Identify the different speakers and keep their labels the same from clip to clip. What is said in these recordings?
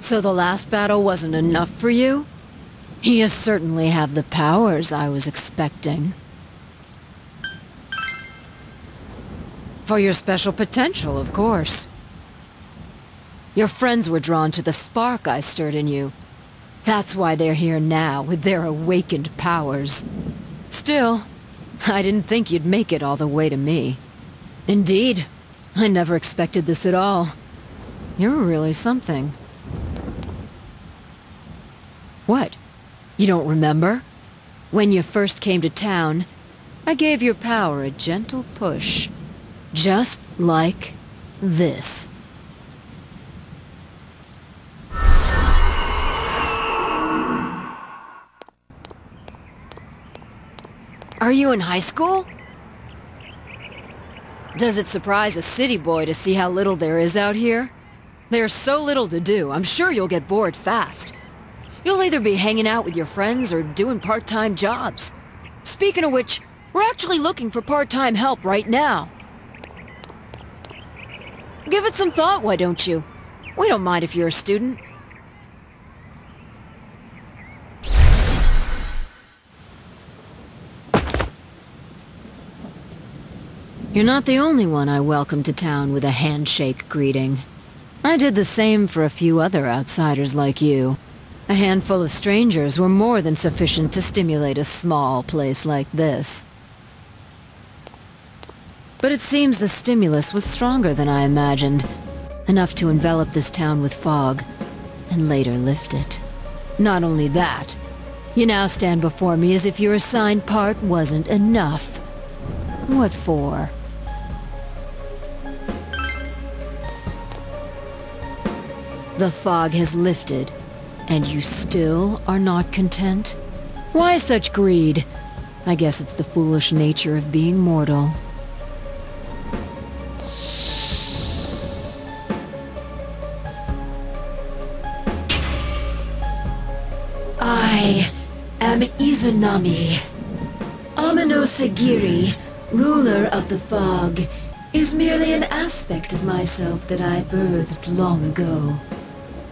Speaker 1: So the last battle wasn't enough for you? You certainly have the powers I was expecting. For your special potential, of course. Your friends were drawn to the spark I stirred in you. That's why they're here now, with their awakened powers. Still, I didn't think you'd make it all the way to me. Indeed, I never expected this at all. You're really something. What? You don't remember? When you first came to town, I gave your power a gentle push. Just like this. Are you in high school? Does it surprise a city boy to see how little there is out here? There's so little to do, I'm sure you'll get bored fast. You'll either be hanging out with your friends or doing part-time jobs. Speaking of which, we're actually looking for part-time help right now. Give it some thought, why don't you? We don't mind if you're a student. You're not the only one I welcomed to town with a handshake greeting. I did the same for a few other outsiders like you. A handful of strangers were more than sufficient to stimulate a small place like this. But it seems the stimulus was stronger than I imagined. Enough to envelop this town with fog, and later lift it. Not only that, you now stand before me as if your assigned part wasn't enough. What for? The fog has lifted, and you still are not content? Why such greed? I guess it's the foolish nature of being mortal. I am Izanami. Amano ruler of the fog, is merely an aspect of myself that I birthed long ago.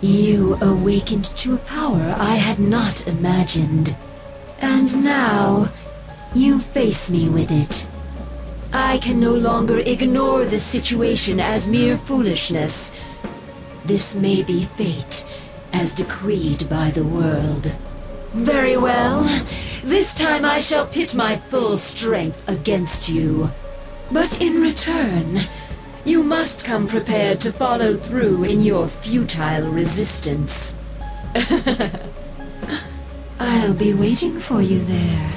Speaker 1: You awakened to a power I had not imagined. And now, you face me with it. I can no longer ignore the situation as mere foolishness. This may be fate, as decreed by the world. Very well. This time I shall pit my full strength against you. But in return, you must come prepared to follow through in your futile resistance. I'll be waiting for you there.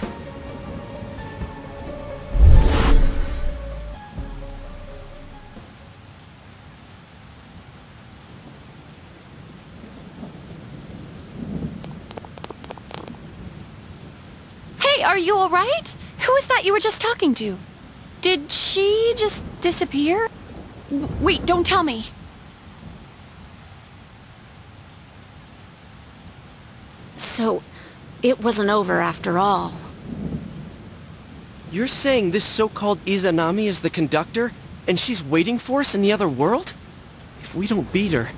Speaker 2: Hey, are you alright? Who is that you were just talking to? Did she just disappear? Wait, don't tell me. So, it wasn't over after all.
Speaker 3: You're saying this so-called Izanami is the conductor, and she's waiting for us in the other world? If we don't beat her,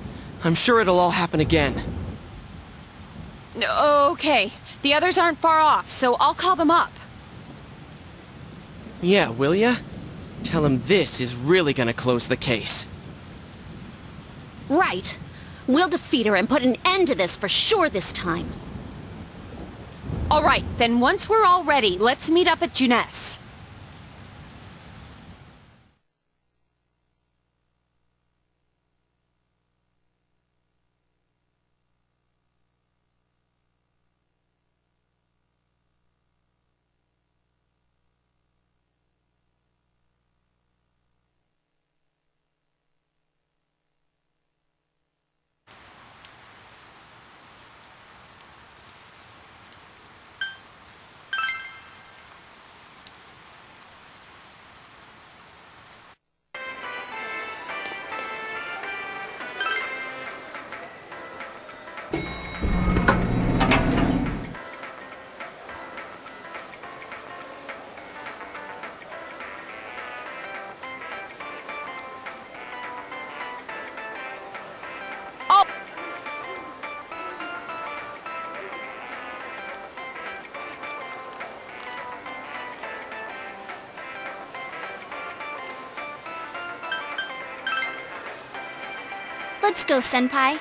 Speaker 3: I'm sure it'll all happen again.
Speaker 2: Okay, the others aren't far off, so I'll call them up.
Speaker 3: Yeah, will ya? Tell him this is really gonna close the case.
Speaker 4: Right. We'll defeat her and put an end to this for sure this time.
Speaker 2: Alright, then once we're all ready, let's meet up at Juness.
Speaker 4: Let's go, Senpai.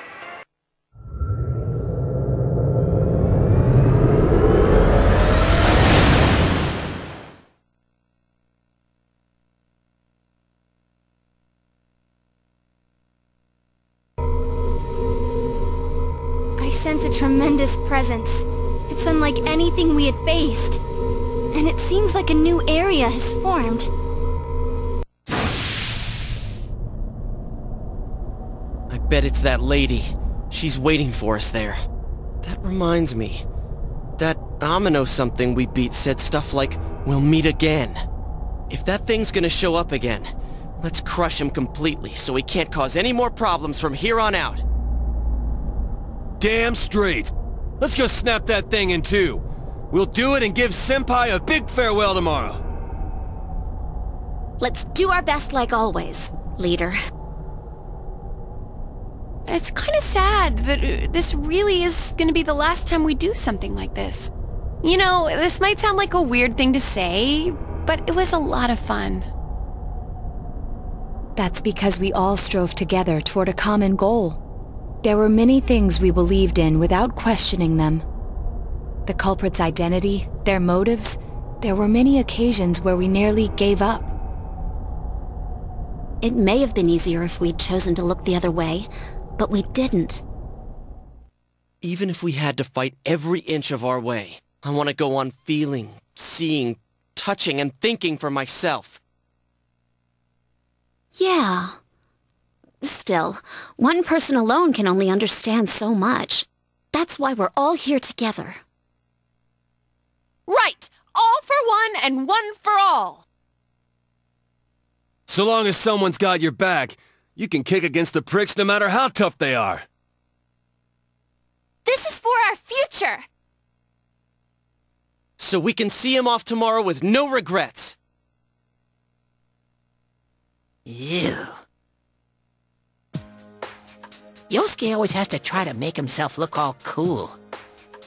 Speaker 4: I sense a tremendous presence. It's unlike anything we had faced. And it seems like a new area has formed.
Speaker 3: I bet it's that lady. She's waiting for us there. That reminds me. That Amino something we beat said stuff like, "We'll meet again." If that thing's gonna show up again, let's crush him completely so he can't cause any more problems from here on out.
Speaker 5: Damn straight. Let's go snap that thing in two. We'll do it and give Senpai a big farewell tomorrow.
Speaker 4: Let's do our best like always, leader.
Speaker 2: It's kind of sad that this really is gonna be the last time we do something like this. You know, this might sound like a weird thing to say, but it was a lot of fun.
Speaker 6: That's because we all strove together toward a common goal. There were many things we believed in without questioning them. The culprit's identity, their motives, there were many occasions where we nearly gave up.
Speaker 4: It may have been easier if we'd chosen to look the other way, but we didn't.
Speaker 3: Even if we had to fight every inch of our way, I want to go on feeling, seeing, touching, and thinking for myself.
Speaker 4: Yeah. Still, one person alone can only understand so much. That's why we're all here together.
Speaker 2: Right! All for one and one for all!
Speaker 5: So long as someone's got your back, you can kick against the pricks no matter how tough they are.
Speaker 4: This is for our future!
Speaker 3: So we can see him off tomorrow with no regrets.
Speaker 7: Ew. Yosuke always has to try to make himself look all cool.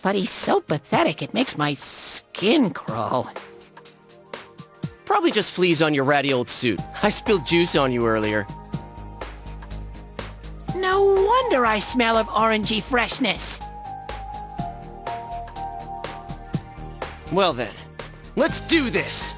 Speaker 7: But he's so pathetic it makes my skin crawl.
Speaker 3: Probably just fleas on your ratty old suit. I spilled juice on you earlier.
Speaker 7: No wonder I smell of orangey freshness.
Speaker 3: Well then, let's do this!